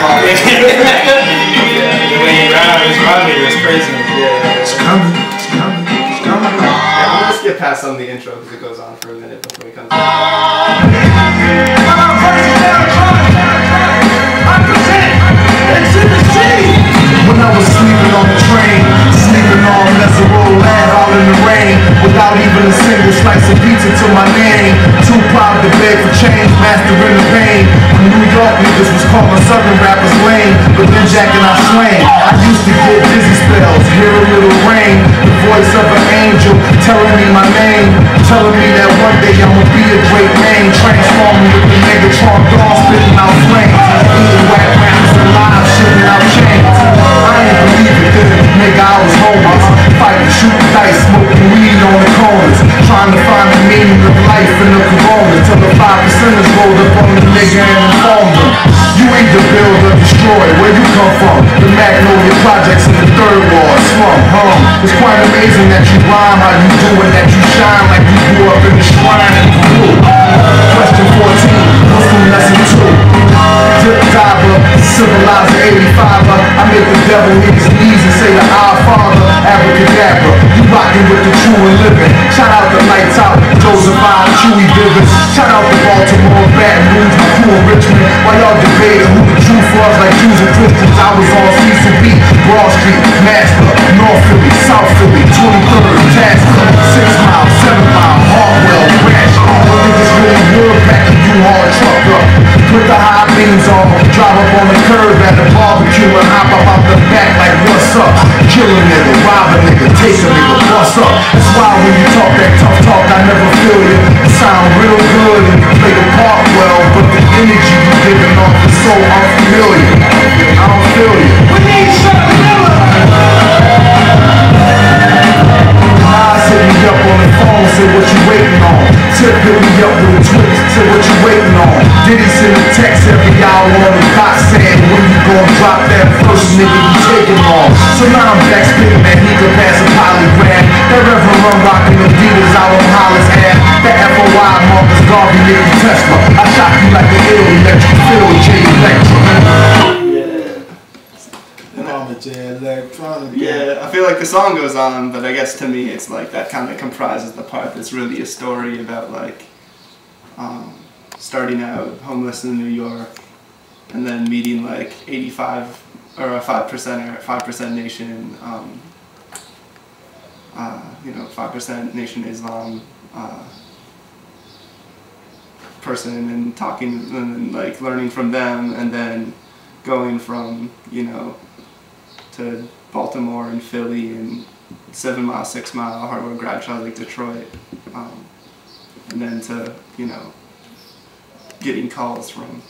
hop. The way he ran, his run meter was crazy. Yeah. It's coming. It's coming. It's coming. Yeah, we'll just get past some of the intro because it goes on for a minute before we come back. When I was sleeping on the train, sleeping on Mesereau land all in the rain, without even a single slice of pizza to my name. Too proud to beg for change, mastering the pain. When New York niggas was calling Southern rappers lame, but then Jack and I swang. I used to get dizzy spells, hear a little rain, the voice of an angel telling me my name, telling me that one day I'ma be a great man, transforming with the Megatron dawn, spitting out flames, eating whack rappers alive, shitting out chains. I ain't believe it then, nigga, I was homeless, fighting, shooting dice, smoking weed on the corners, trying to find the meaning of life in the corona, till the 5%ers rolled up on the nigga and informed them. You either build or destroy, where you come from? The Magnolia Projects in the 3rd Ward slum, It's quite amazing that you rhyme, how you do it, that you shine like you grew up in the shrine in Peru. Question 14, Muslim lesson 2. Dip diver, civilizer 85er. I make the devil hit his knees and say the Our Father, abracadabra. You rockin' with the true and living. Shout out the Lights Out, Joseph I, Chewy Vivens. Shout out to Baltimore, Baton Rouge, my crew in Richmond. While y'all debating who the truth was like Jews and Christians, I was on Cecil B, Broad Street, Master, North Philly, South Philly, 23rd, Tasker, 6 Mile, 7 Mile, Hartwell, Rash. Niggas really would back a U-Haul truck up. Put the high beams on, drive up on the curb at the barbecue and hop up out the back like what's up? Kill a nigga, rob a nigga, take a nigga, bust up. That's why when you talk that tough talk, I never feel you. You sound real good and you play the part well, but the energy you giving off is so unfamiliar. I don't feel you. We need something Miller. Nas hit me up on the phone, said what you waiting on. Tip hit me up with a twitch, said what you waiting on. Diddy send a text every hour on the dot saying when you gon' drop that first nigga you taking on. So now I'm back spitting that he could pass a polygram. That Reverend Run rockin' Adidas out on Hollis Ave. That FOI Marcus Garvey Nicky Tesla. I shot you like an ill electric field, J Electric. Yeah, I feel like the song goes on, but I guess to me it's like that kind of comprises the part that's really a story about like starting out homeless in New York and then meeting like 85 or a 5% Nation, you know, 5% Nation Islam person and talking and like learning from them and then going from, you know, to Baltimore and Philly and 7 Mile, 6 Mile, Hardware Bradshaw, like Detroit, and then to, you know, getting calls from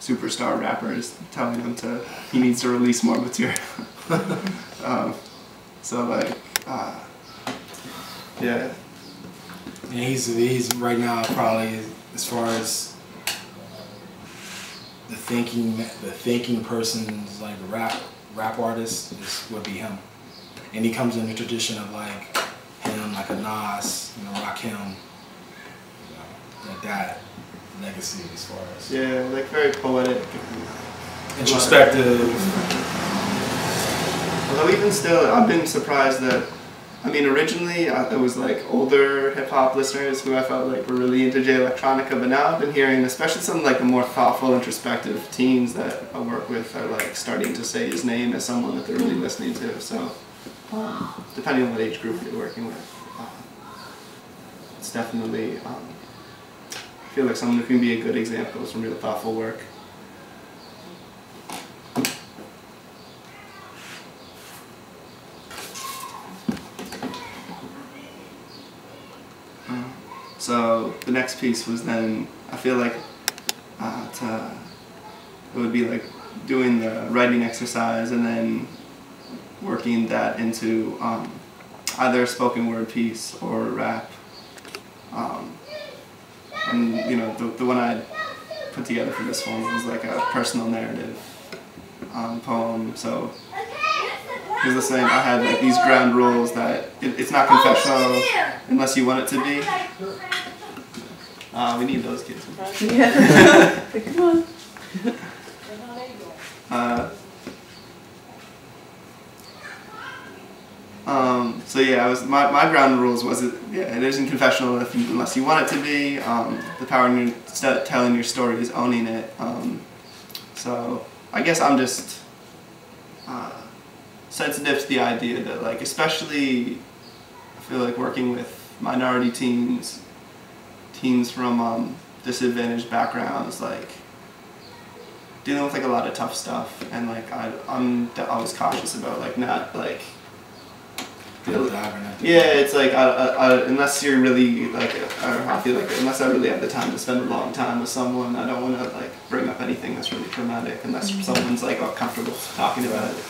superstar rappers telling him he needs to release more material. So like, yeah. And he's right now probably, as far as the thinking person's like rap artist would be him. And he comes in the tradition of like him, like a Nas, you know, Rakim, you know, like that legacy as far as. Yeah, like very poetic. Introspective. Although even still, I've been surprised that, I mean, originally it was like older hip-hop listeners who I felt like were really into J Electronica, but now I've been hearing, especially some like the more thoughtful, introspective teens that I work with are like starting to say his name as someone that they're really listening to, so depending on what age group you're working with, it's definitely, I feel like someone who can be a good example of some real thoughtful work. So the next piece was then, I feel like it would be like doing the writing exercise and then working that into either a spoken word piece or rap. And you know, the one I put together for this one was like a personal narrative poem. So he was listening, I had like these ground rules that it's not confessional unless you want it to be. We need those kids. Yeah. Come on. So yeah, my ground rules was it isn't confessional unless you want it to be. The power in telling your story is owning it. So I guess I'm just sensitive to the idea that, like, especially I feel like working with minority teens from disadvantaged backgrounds, like dealing with like a lot of tough stuff, and like I'm always cautious about like not like. Yeah, it's like unless you're really like, I feel like unless I really have the time to spend a long time with someone, I don't want to like bring up anything that's really traumatic unless someone's like comfortable talking about it.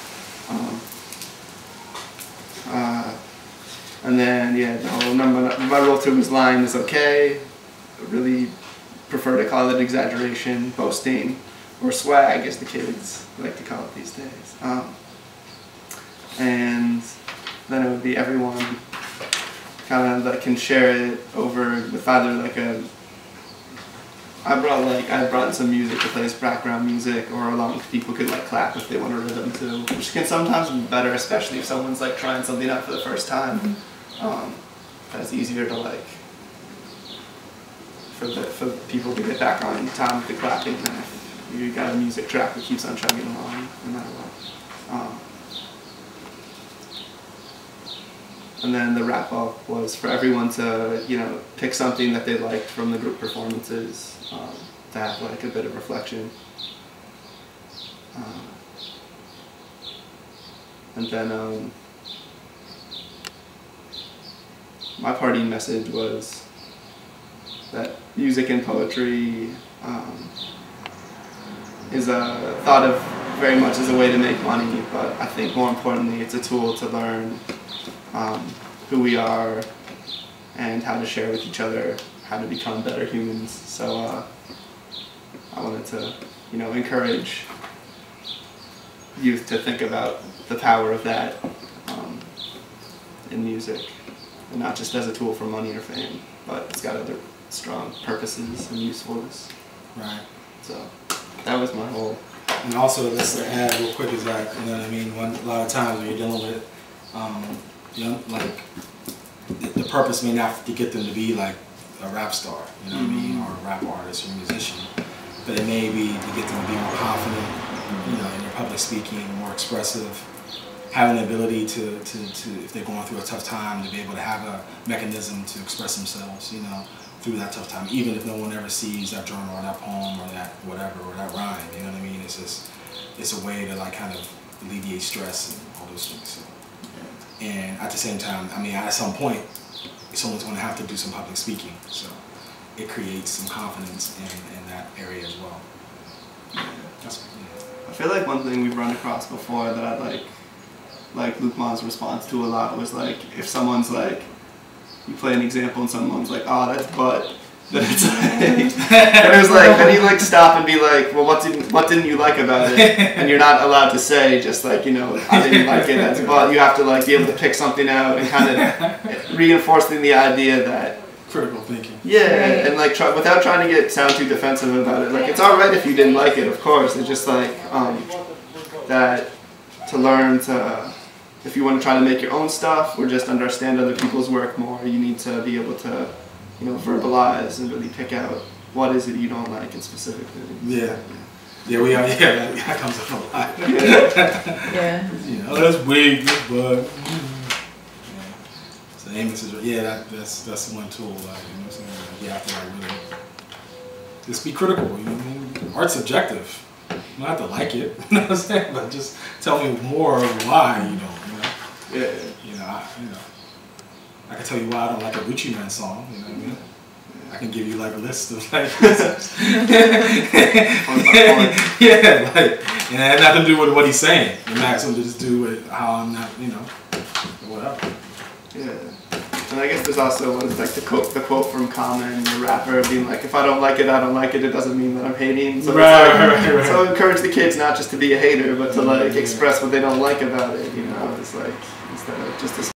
And then yeah, the whole my rule too is lying is okay. I really prefer to call it exaggeration, boasting, or swag, as the kids like to call it these days. And then it would be everyone kind of that can share it over with either like I brought in some music to play as background music, or along people could like clap if they want a rhythm too, which can sometimes be better, especially if someone's like trying something out for the first time. That's easier to like for people to get background time with the clapping than if you got a music track that keeps on chugging along no matter what. And then the wrap up was for everyone to, pick something that they liked from the group performances, to have like a bit of reflection. And then my party message was that music and poetry is thought of very much as a way to make money, but I think more importantly it's a tool to learn who we are and how to share with each other, how to become better humans. So I wanted to, encourage youth to think about the power of that in music, and not just as a tool for money or fame, but it's got other strong purposes and usefulness. Right. So that was my whole. And also, let's add real quick is that, a lot of times when you're dealing with like the purpose may not to get them to be like a rap star, or a rap artist or a musician, but it may be to get them to be more confident, in their public speaking, more expressive, having the ability to if they're going through a tough time, to be able to have a mechanism to express themselves, through that tough time, even if no one ever sees that journal or that poem or that whatever or that rhyme, It's just, it's a way to like kind of alleviate stress and all those things. So. And at the same time, at some point, someone's going to have to do some public speaking, so it creates some confidence in that area as well. I feel like one thing we've run across before that I like Luke Ma's response to a lot was like, if someone's like, you play an example and someone's like, oh, that's butt. Then it's like, and it was like, then you like stop and be like, well, what didn't you like about it? And you're not allowed to say just like, I didn't like it, that's butt. You have to like be able to pick something out and kind of reinforcing the idea that critical thinking. Yeah, and like without trying to sound too defensive about it. Like, it's all right if you didn't like it, of course. It's just like that to learn to. If you want to try to make your own stuff or just understand other people's work more, you need to be able to, verbalize and really pick out what is it you don't like and specifically. Yeah. Yeah, we are. Yeah, that comes up a lot. Yeah. That's weak, but. So Amos is that's one tool. Like, you have to like really just be critical. Art's subjective. You don't have to like it. You know what I'm saying? But just tell me more why you don't. Yeah. I can tell you why I don't like a Gucci Mane song. You know what I mean? I can give you like a list of like. Yeah, like, and it had nothing to do with what he's saying. It has something to just do with how I'm not, whatever. Yeah. And I guess there's also like the quote from Common, the rapper, being like, if I don't like it, I don't like it. It doesn't mean that I'm hating. So right. So encourage the kids not just to be a hater, but to like express what they don't like about it. It's like instead of just